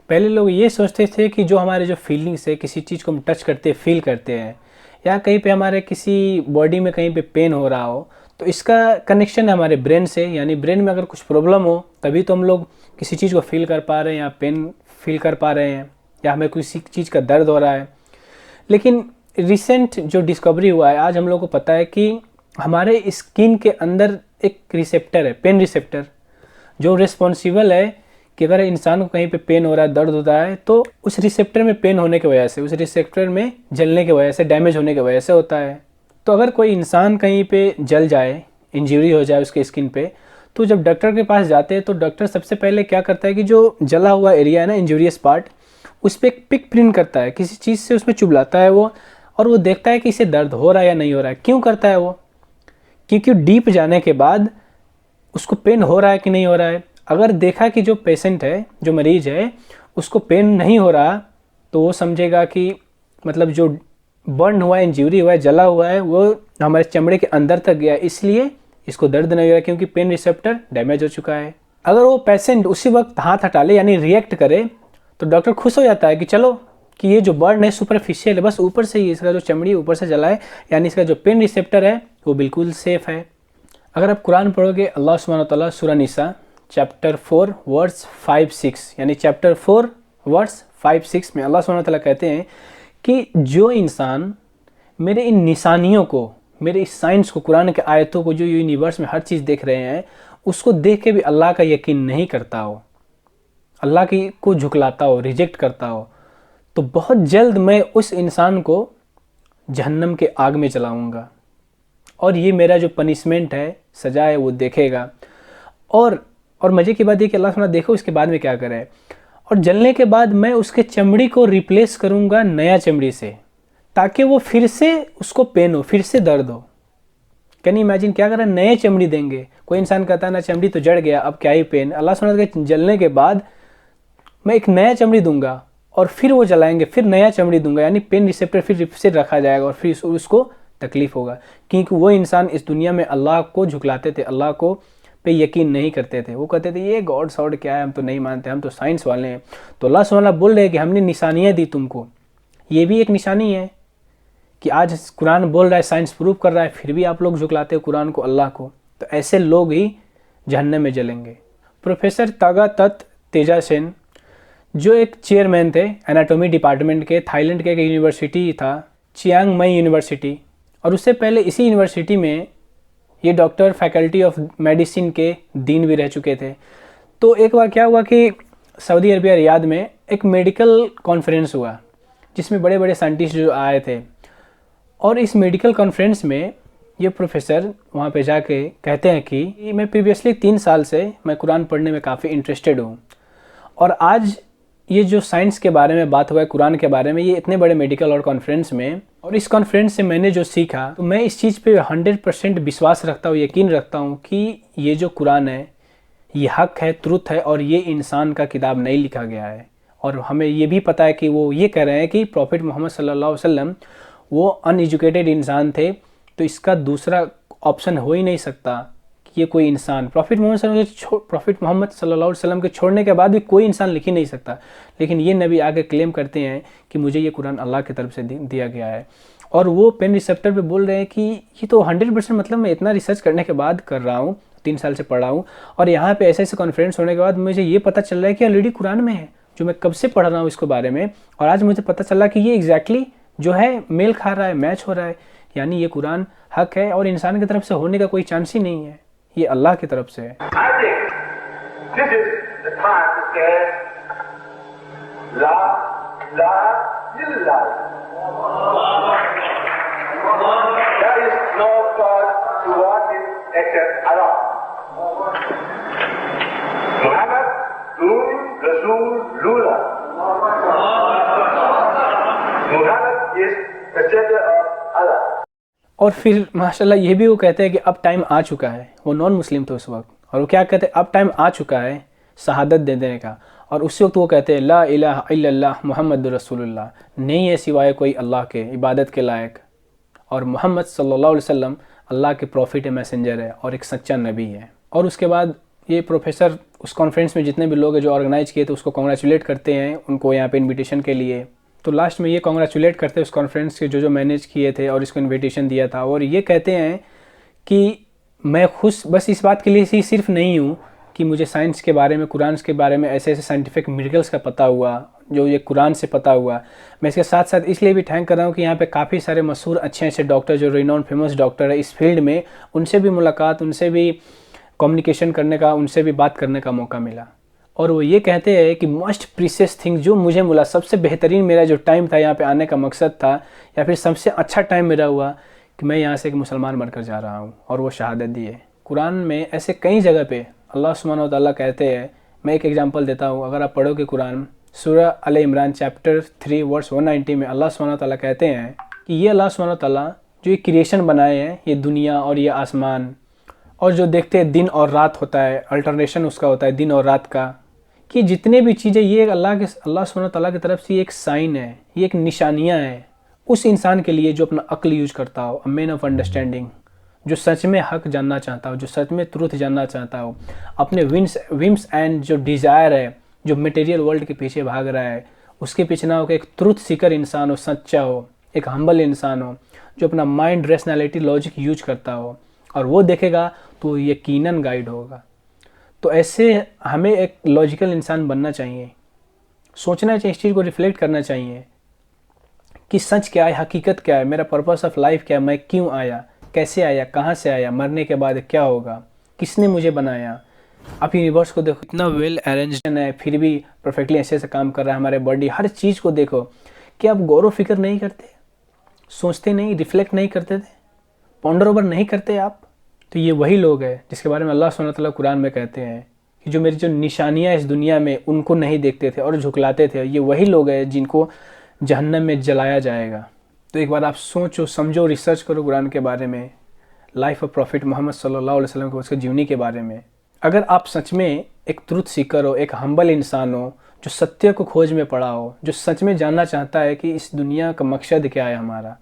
पहले लोग ये सोचते थे कि जो हमारे जो फीलिंग्स है, किसी चीज़ को हम टच करते फील करते हैं, या कहीं पे हमारे किसी बॉडी में कहीं पे पेन हो रहा हो, तो इसका कनेक्शन है हमारे ब्रेन से। यानी ब्रेन में अगर कुछ प्रॉब्लम हो तभी तो हम लोग किसी चीज़ को फील कर पा रहे हैं या पेन फील कर पा रहे हैं, या हमें किसी चीज़ का दर्द हो रहा है। लेकिन रिसेंट जो डिस्कवरी हुआ है, आज हम लोग को पता है कि हमारे स्किन के अंदर एक रिसेप्टर है, पेन रिसेप्टर, जो रिस्पॉन्सिबल है कि अगर इंसान को कहीं पे पेन हो रहा है, दर्द होता है, तो उस रिसेप्टर में पेन होने की वजह से, उस रिसेप्टर में जलने की वजह से, डैमेज होने की वजह से होता है। तो अगर कोई इंसान कहीं पे जल जाए, इंजरी हो जाए उसके स्किन पे, तो जब डॉक्टर के पास जाते हैं तो डॉक्टर सबसे पहले क्या करता है कि जो जला हुआ एरिया है ना, इंजूरियस पार्ट, उस पर एक पिक प्रिंट करता है, किसी चीज़ से उसमें चुभलाता है वो, और वो देखता है कि इसे दर्द हो रहा है या नहीं हो रहा है। क्यों करता है वो? क्योंकि डीप जाने के बाद उसको पेन हो रहा है कि नहीं हो रहा है। अगर देखा कि जो पेशेंट है, जो मरीज है, उसको पेन नहीं हो रहा, तो वो समझेगा कि मतलब जो बर्न हुआ है, इंजरी हुआ है, जला हुआ है, वो हमारे चमड़े के अंदर तक गया, इसलिए इसको दर्द नहीं हो रहा, क्योंकि पेन रिसेप्टर डैमेज हो चुका है। अगर वो पेशेंट उसी वक्त हाथ हटा ले, यानी रिएक्ट करे, तो डॉक्टर खुश हो जाता है कि चलो कि ये जो बर्न है सुपरफिशियल है, बस ऊपर से ही इसका जो चमड़ी ऊपर से जला है, यानी इसका जो पेन रिसेप्टर है वो बिल्कुल सेफ है। अगर आप कुरान पढ़ोगे, अल्लाह सुब्हानहू व तआला सूरह निसा चैप्टर 4 वर्स 5-6, यानी चैप्टर 4 वर्स 5-6 में अल्लाह सुब्हानहू व तआला कहते हैं कि जो इंसान मेरे इन निशानियों को, मेरे इस साइंस को, कुरान के आयतों को, जो यूनिवर्स में हर चीज़ देख रहे हैं, उसको देख के भी अल्लाह का यकीन नहीं करता हो, अल्लाह की को झुकलाता हो, रिजेक्ट करता हो, तो बहुत जल्द मैं उस इंसान को जहन्नम के आग में चलाऊंगा, और ये मेरा जो पनिशमेंट है, सजा है, वो देखेगा। और मज़े की बात ये कि अल्लाह सुना, देखो इसके बाद में क्या करे, और जलने के बाद मैं उसके चमड़ी को रिप्लेस करूंगा नया चमड़ी से, ताकि वो फिर से उसको पेन हो, फिर से दर्द हो। कैन इमेजिन, क्या कर रहा है, नए चमड़ी देंगे। कोई इंसान कहता है ना चमड़ी तो जड़ गया, अब क्या ही पेन। अल्लाह सुना के जलने के बाद मैं एक नया चमड़ी दूंगा, और फिर वो जलाएंगे, फिर नया चमड़ी दूंगा, यानी पेन रिसेप्टर फिर से रखा जाएगा, और फिर उसको तकलीफ होगा, क्योंकि वो इंसान इस दुनिया में अल्लाह को झुकलाते थे, अल्लाह को पे यकीन नहीं करते थे। वो कहते थे ये गॉड सॉड क्या है, हम तो नहीं मानते, हम तो साइंस वाले हैं। तो अल्लाह सुब्हानहू व तआला बोल रहे हैं कि हमने निशानियाँ दी तुमको, ये भी एक निशानी है कि आज कुरान बोल रहा है, साइंस प्रूव कर रहा है, फिर भी आप लोग झुकलाते हो कुरान को, अल्लाह को। तो ऐसे लोग ही जहन्नम में जलेंगे। प्रोफेसर तागातत तेजासेन, जो एक चेयरमैन थे एनाटॉमी डिपार्टमेंट के, थाईलैंड के एक यूनिवर्सिटी था, चियांग माई यूनिवर्सिटी, और उससे पहले इसी यूनिवर्सिटी में ये डॉक्टर फैकल्टी ऑफ मेडिसिन के डीन भी रह चुके थे। तो एक बार क्या हुआ कि सऊदी अरबिया रियाद में एक मेडिकल कॉन्फ्रेंस हुआ, जिसमें बड़े बड़े साइंटिस्ट जो आए थे, और इस मेडिकल कॉन्फ्रेंस में ये प्रोफेसर वहाँ पे जाके कहते हैं कि मैं प्रीवियसली 3 साल से मैं कुरान पढ़ने में काफ़ी इंटरेस्टेड हूँ, और आज ये जो साइंस के बारे में बात हुआ है, कुरान के बारे में, ये इतने बड़े मेडिकल और कॉन्फ्रेंस में, और इस कॉन्फ्रेंस से मैंने जो सीखा, तो मैं इस चीज़ पे 100% विश्वास रखता हूँ, यकीन रखता हूँ कि ये जो कुरान है ये हक है, ट्रुथ है, और ये इंसान का किताब नहीं लिखा गया है। और हमें ये भी पता है कि वो ये कह रहे हैं कि प्रॉफिट मोहम्मद सल्लल्लाहु अलैहि वसल्लम वो अनएजुकेटेड इंसान थे, तो इसका दूसरा ऑप्शन हो ही नहीं सकता कि ये कोई इंसान प्रॉफिट मोहम्मद सल्लल्लाहु अलैहि वसल्लम के छोड़ने के बाद भी कोई इंसान लिख ही नहीं सकता। लेकिन ये नबी आगे क्लेम करते हैं कि मुझे ये कुरान अल्लाह की तरफ से दिया गया है, और वो पेन रिसेप्टर पे बोल रहे हैं कि ये तो 100%, मतलब मैं इतना रिसर्च करने के बाद कर रहा हूँ, 3 साल से पढ़ रहा हूँ, और यहाँ पे ऐसे ऐसे कॉन्फ्रेंस होने के बाद मुझे ये पता चल रहा है कि ऑलरेडी कुरान में है, जो मैं कब से पढ़ रहा हूँ इसके बारे में, और आज मुझे पता चला कि ये एग्जैक्टली जो है मेल खा रहा है, मैच हो रहा है, यानी ये कुरान हक है, और इंसान की तरफ से होने का कोई चांस ही नहीं है, ये अल्लाह की तरफ से है। और फिर माशाल्लाह ये भी वो कहते हैं कि अब टाइम आ चुका है, वो नॉन मुस्लिम थे उस वक्त, और वो क्या कहते हैं, अब टाइम आ चुका है शहादत दे देने का। और उसी वक्त वो कहते हैं ला इलाहा इल्लल्लाह मुहम्मद रसूलुल्लाह, नहीं है सिवाय कोई अल्लाह के इबादत के लायक, और मोहम्मद सल्लल्लाहु अलैहि वसल्लम अल्लाह के प्रॉफिट है, मैसेंजर है, और एक सच्चा नबी है। और उसके बाद ये प्रोफेसर उस कॉन्फ्रेंस में जितने भी लोग हैं जो ऑर्गेनाइज किए थे उसको कॉन्ग्रेचुलेट करते हैं उनको यहाँ पे इनविटेशन के लिए। तो लास्ट में ये कॉन्ग्रेचुलेट करते हैं उस कॉन्फ्रेंस के जो मैनेज किए थे और इसको इनविटेशन दिया था, और ये कहते हैं कि मैं खुश बस इस बात के लिए ही सिर्फ नहीं हूँ कि मुझे साइंस के बारे में, कुरान के बारे में ऐसे ऐसे साइंटिफिक मिरेकल्स का पता हुआ जो ये कुरान से पता हुआ, मैं इसके साथ साथ इसलिए भी थैंक कर रहा हूँ कि यहाँ पे काफ़ी सारे मशहूर अच्छे अच्छे डॉक्टर जो रिनोन फेमस डॉक्टर है इस फील्ड में, उनसे भी मुलाकात, उनसे भी कम्युनिकेशन करने का, उनसे भी बात करने का मौका मिला। और वो ये कहते हैं कि मोस्ट प्रीशियस थिंग जो मुझे मिला, सबसे बेहतरीन मेरा जो टाइम था यहाँ पे आने का मकसद था, या फिर सबसे अच्छा टाइम मेरा हुआ कि मैं यहाँ से एक मुसलमान बनकर जा रहा हूँ और वो शहादत दी है। कुरान में ऐसे कई जगह पे अल्लाह सुब्हानहू व तआला कहते हैं, मैं एक एग्जांपल देता हूँ, अगर आप पढ़ोगे कुरान सूरह अल इमरान चैप्टर 3 वर्स 190 में अल्लाह सुब्हानहू व तआला कहते हैं कि ये अल्लाह सुब्हानहू व तआला जो ये क्रिएशन बनाए हैं, ये दुनिया और ये आसमान, और जो देखते हैं दिन और रात होता है, अल्टरनेशन उसका होता है दिन और रात का, कि जितने भी चीज़ें ये अल्लाह सुब्हानहू व तआला की तरफ से एक साइन है, ये एक निशानियाँ हैं उस इंसान के लिए जो अपना अक्ल यूज करता हो, अ मैन ऑफ अंडरस्टैंडिंग, जो सच में हक जानना चाहता हो, जो सच में ट्रूथ जानना चाहता हो, अपने विम्स एंड जो डिज़ायर है, जो मटेरियल वर्ल्ड के पीछे भाग रहा है, उसके पीछे ना हो कि एक ट्रूथ सीकर इंसान हो, सच्चा हो, एक हम्बल इंसान हो, जो अपना माइंड, रेशनैलिटी, लॉजिक यूज करता हो, और वो देखेगा तो यकीनन गाइड होगा। तो ऐसे हमें एक लॉजिकल इंसान बनना चाहिए, सोचना चाहिए, इस चीज़ को रिफ्लेक्ट करना चाहिए कि सच क्या है, हकीकत क्या है, मेरा पर्पस ऑफ लाइफ क्या है, मैं क्यों आया, कैसे आया, कहाँ से आया, मरने के बाद क्या होगा, किसने मुझे बनाया। आप यूनिवर्स को देखो, इतना वेल अरेंज्ड है, फिर भी परफेक्टली ऐसे ऐसे काम कर रहा है हमारे बॉडी, हर चीज़ को देखो। कि आप गौर व फिक्र नहीं करते, सोचते नहीं, रिफ्लेक्ट नहीं करते थे, पॉन्डर ओवर नहीं करते आप? तो ये वही लोग हैं जिसके बारे में अल्लाह सुब्हानहू व तआला कुरान में कहते हैं कि जो मेरी जो निशानियाँ इस दुनिया में उनको नहीं देखते थे और झुकलाते थे, ये वही लोग हैं जिनको जहन्नम में जलाया जाएगा। तो एक बार आप सोचो, समझो, रिसर्च करो कुरान के बारे में, लाइफ ऑफ प्रॉफिट मोहम्मद सल्लल्लाहु अलैहि वसल्लम के उसके जीवनी के बारे में। अगर आप सच में एक ट्रूथ सीकर हो, एक हम्बल इंसान हो, जो सत्य को खोज में पड़ा हो, जो सच में जानना चाहता है कि इस दुनिया का मकसद क्या है हमारा,